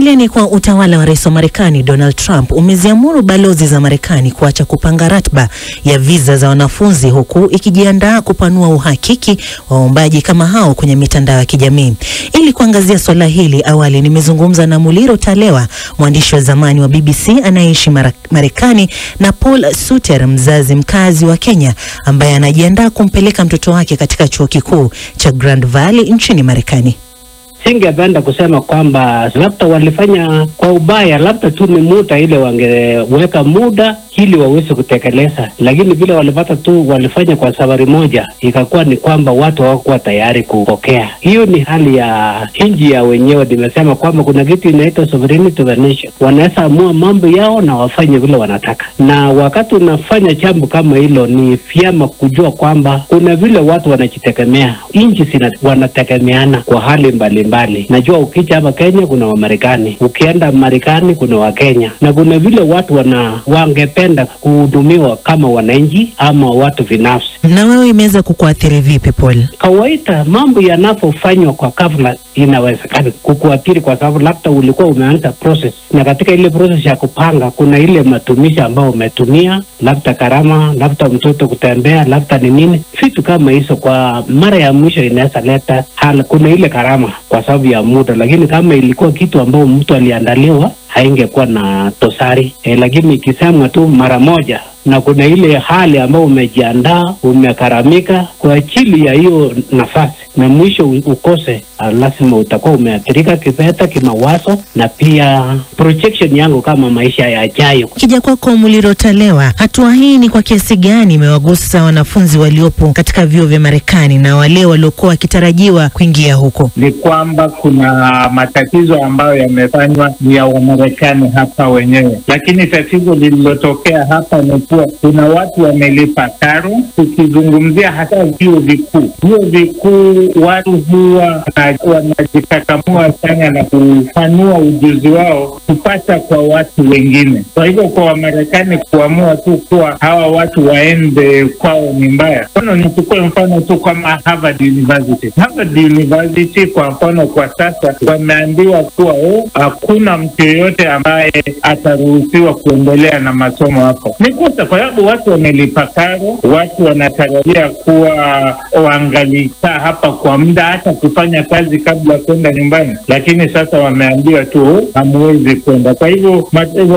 Ni kwa utawala wa rais wa Marekani Donald Trump umeziamuru balozi za Marekani kuacha kupanga ratiba ya visa za wanafunzi, huku ikijiandaa kupanua uhakiki wa waombaji kama hao kwenye mitandao ya kijamii. Ili kuangazia swala hili, awali nimezungumza na Muliro Talewa, mwandishi wa zamani wa BBC anayeishi Marekani, na Paul Suter, mzazi mkazi wa Kenya ambaye anajiandaa kumpeleka mtoto wake katika chuo kikuu cha Grand Valley nchini Marekani. Singependa kusema kwamba labda walifanya kwa ubaya, labda tu ni muda ile wangeweka muda ili waweze kutekeleza, lakini vile walipata tu walifanya kwa safari moja, ikakuwa ni kwamba watu hawakuwa tayari kupokea. Hiyo ni hali ya nchi ya wenyewe. Nimesema kwamba kuna kitu inaitwa sovereignty of the nation. Wanaweza amua mambo yao na wafanye vile wanataka, na wakati unafanya jambo kama hilo ni vyema kujua kwamba kuna vile watu wanajitegemea, nchi wanategemeana kwa hali mbalimbali. Najua ukija hapa Kenya kuna Wamarekani, ukienda Marekani kuna Wakenya, na kuna vile watu wangependa kuhudumiwa kama wananchi ama watu binafsi. Na wewe imeweza kukuathiri vipi, Paul? Kawaida mambo yanapofanywa kwa kabla inawezekana kukuathiri, kwa sababu labda ulikuwa umeanza process, na katika ile process ya kupanga kuna ile matumizi ambayo umetumia, labda karama, labda mtoto kutembea, labda ni nini, vitu kama hizo. Kwa mara ya mwisho inaweza leta kuna ile karama kwa sababu ya muda, lakini kama ilikuwa kitu ambao mtu aliandaliwa haingekuwa na tosari. Lakini ikisemwa tu mara moja na kuna ile hali ambayo umejiandaa, umekaramika kwa ajili ya hiyo nafasi, na mwisho ukose, lazima utakuwa umeathirika kifedha, kimawazo, na pia projection yangu kama maisha yajayo. Kija kwako Muliro Talewa, hatua hii ni kwa kiasi gani imewagusa wanafunzi waliopo katika vyuo vya Marekani na wale waliokuwa wakitarajiwa kuingia huko? Ni kwamba kuna matatizo ambayo yamefanywa ni ya Wamarekani hapa wenyewe, lakini tatizo lililotokea hapa ni kuwa kuna watu wamelipa karo. Tukizungumzia hata vyuo vikuu, watu huwa wanajikakamua sana na kupanua ujuzi wao kupata kwa watu wengine. Kwa hivyo kwa Wamarekani kuamua tu kuwa hawa watu waende kwao ni mbaya. Nichukue mfano tu kama Harvard University kwa mfano, kwa sasa wameambiwa kuwa hakuna mtu yeyote ambaye ataruhusiwa kuendelea na masomo hapo. Ni kwa sababu watu wamelipa karo, watu wanatarajia kuwa waangalikaa hapa kwa muda hata kufanya kazi kabla kwenda nyumbani, lakini sasa wameambiwa tu hamwezi kwenda. Kwa hivyo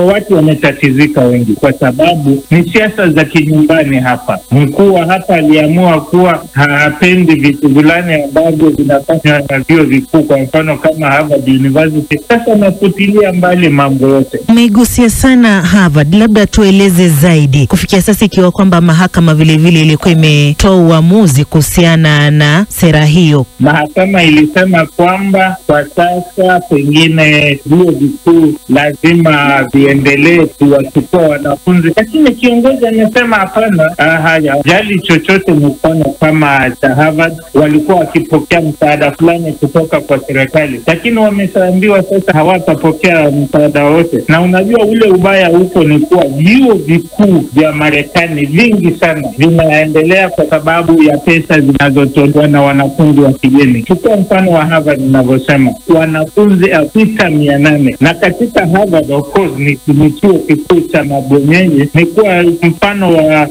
watu wametatizika wengi kwa sababu ni siasa za kinyumbani hapa. Mkuu wa hapa aliamua kuwa hapendi vitu fulani ambavyo vinafanywa na vyuo vikuu, kwa mfano kama Harvard University. Sasa nafutilia mbali mambo yote. Umeigusia sana Harvard, labda tueleze zaidi. Kufikia sasa ikiwa kwamba mahakama vile ilikuwa imetoa uamuzi kuhusiana na sera hiyo, mahakama ilisema kwamba kwa sasa pengine vyuo vikuu lazima viendelee kuwachukua wanafunzi, lakini kiongozi amesema hapana, hajali chochote. Mfano kama Harvard walikuwa wakipokea msaada fulani kutoka kwa serikali, lakini wameambiwa sasa hawatapokea msaada wote. Na unajua ule ubaya huko ni kuwa vyuo vikuu vya Marekani vingi sana vinaendelea kwa sababu ya pesa zinazotolewa na wanafunzi wa kigeni. Chukua mfano wa Harvard ninavyosema, wanafunzi 6,800, na katika Harvard of course ni chuo kikuu cha mabwenyenye. Ni kuwa mfano wa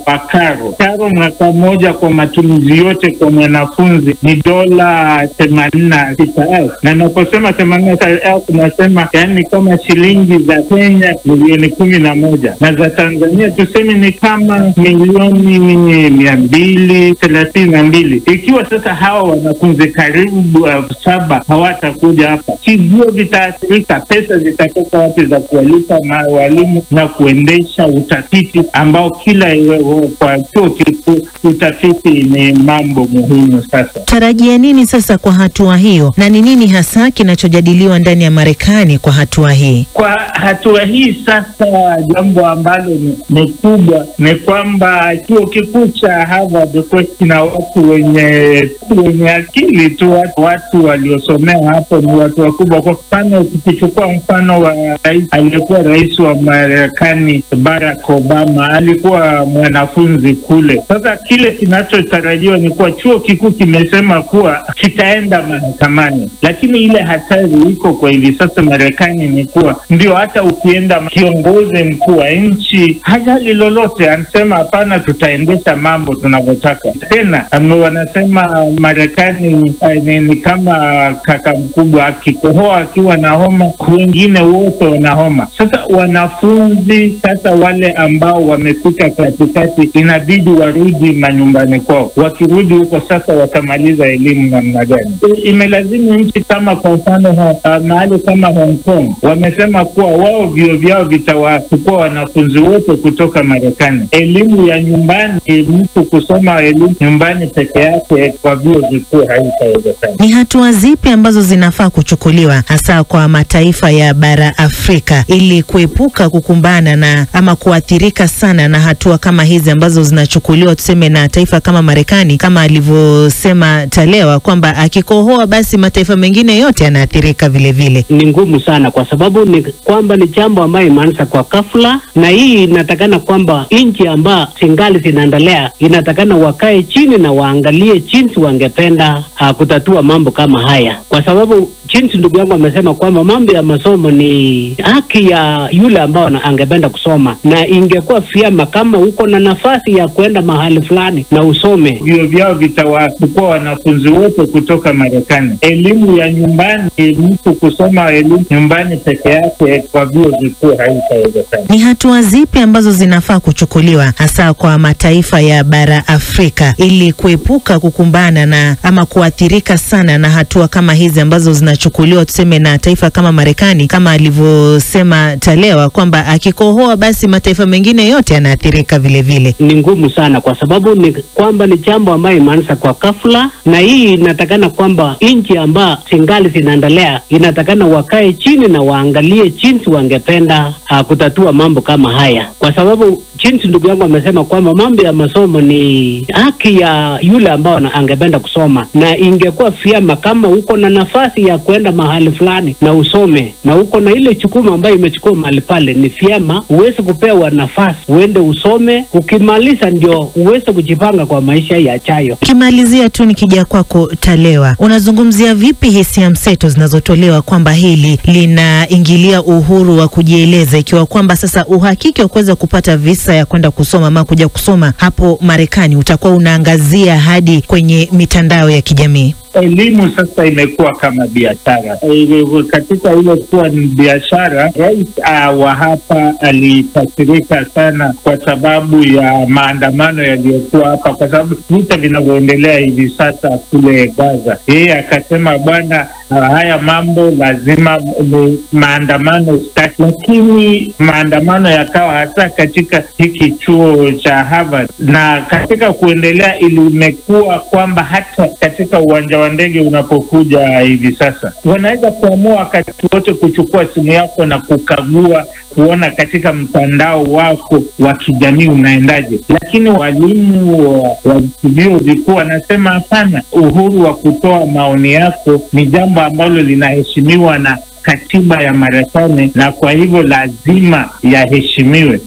karo mwaka mmoja kwa matumizi yote kwa mwanafunzi ni $86,000, na naposema 86,000 tunasema yani kama shilingi za Kenya milioni 11, na za Tanzania tuseme ni kama milioni 232. Ikiwa sasa hawa wanafunzi karibu 7 hawatakuja hapa, vyuo vitaathirika. Pesa zitatoka wapi za kuwalipa walimu na kuendesha utafiti ambao kila kwa chuo kikuu utafiti ni mambo muhimu. Sasa tarajia nini sasa kwa hatua hiyo, na ni nini hasa kinachojadiliwa ndani ya Marekani kwa hatua hii? Kwa hatua hii sasa, jambo ambalo ni kubwa ni kwamba chuo kikuu cha Harvard kina watu wenye akili tu, watu waliosomea hapo ni watu wakubwa. Kwa mfano, tukichukua mfano wa aliyekuwa rais wa Marekani Barack Obama, alikuwa mwanafunzi kule. Sasa kile kinachotarajiwa ni kuwa chuo kikuu kimesema kuwa kitaenda mahakamani, lakini ile hatari iko kwa hivi sasa Marekani ni kuwa ndio, hata ukienda kiongozi mkuu wa nchi hajali lolote, anasema hapana, tutaendesha mambo tunavyotaka. Tena wanasema Marekani ni kama kaka mkubwa, akikohoa akiwa na homa, wengine wote wana homa. Sasa wanafunzi sasa wale ambao wamefika katikati inabidi warudi manyumbani kwao. Wakirudi huko sasa watamaliza elimu namna gani? Imelazimu nchi kama kwa mfano mahali kama Hong Kong wamesema kuwa wao vyuo vyao vitawachukua wanafunzi wote kutoka Marekani. Elimu ya nyumbani, mtu kusoma elimu nyumbani peke yake kwa vyuo vikuu haitawezekana. Ni hatua zipi ambazo zinafaa kuchukuliwa hasa kwa mataifa ya bara Afrika ili kuepuka kukumbana na ama kuathirika sana na hatua kama hizi ambazo zinachukuliwa tuseme na taifa kama Marekani, kama alivyosema Talewa kwamba akikohoa basi mataifa mengine yote yanaathirika vile vile? Ni ngumu sana kwa sababu ni kwamba ni jambo ambayo imeanza kwa ghafla, na hii inatakana kwamba nchi ambayo singali zinaendelea inatakana wakae chini na waangalie jinsi wangependa kutatua mambo kama haya, kwa sababu jinsi ndugu yangu amesema kwamba mambo ya masomo ni haki ya yule ambao angependa kusoma, na ingekuwa vyema kama uko na nafasi ya kwenda mahali fulani na usome. Vyuo vyao vitawachukua wanafunzi wote kutoka Marekani. Elimu ya nyumbani, mtu kusoma elimu nyumbani peke yake kwa vyuo vikuu haitawezekana. Ni hatua zipi ambazo zinafaa kuchukuliwa hasa kwa mataifa ya bara Afrika ili kuepuka kukumbana na ama kuathirika sana na hatua kama hizi ambazo zinachukuliwa tuseme na taifa kama Marekani, kama alivyosema Talewa kwamba akikohoa basi mataifa mengine yote yanaathirika vile vile? Ni ngumu sana kwa sababu ni kwamba ni jambo ambayo imeanza kwa ghafla, na hii inatakana kwamba nchi ambayo singali zinaendelea inatakana wakae chini na waangalie jinsi wangependa kutatua mambo kama haya, kwa sababu jinsi ndugu yangu amesema kwamba mambo ya masomo ni haki ya yule ambao angependa kusoma, na ingekuwa vyema kama uko na nafasi ya kwenda mahali fulani na usome, na uko na ile jukumu ambayo imechukua mahali pale, ni vyema uweze kupewa nafasi uende usome, ukimaliza ndio uweze kujipanga kwa maisha yajayo. Kimalizia tu nikija kwako Talewa, unazungumzia vipi hisia mseto zinazotolewa kwamba hili linaingilia uhuru wa kujieleza, ikiwa kwamba sasa uhakiki wa kuweza kupata visa ya kwenda kusoma ama kuja kusoma hapo Marekani utakuwa unaangazia hadi kwenye mitandao ya kijamii? Elimu sasa imekuwa kama biashara. Katika ile kuwa ni biashara, rais wa hapa alifasirika sana kwa sababu ya maandamano yaliyokuwa hapa, kwa sababu vita vinavyoendelea hivi sasa kule Gaza. Yeye akasema bwana, haya mambo lazima maandamano staki, lakini maandamano yakawa hasa katika hiki chuo cha Harvard, na katika kuendelea ilimekuwa kwamba hata katika uwanja wa ndege unapokuja hivi sasa wanaweza kuamua wakati wote kuchukua simu yako na kukagua kuona katika mtandao wako wa kijamii unaendaje. Lakini walimu wa vyuo vikuu wanasema hapana, uhuru wa kutoa maoni yako ni jambo ambalo linaheshimiwa na katiba ya Marekani, na kwa hivyo lazima yaheshimiwe.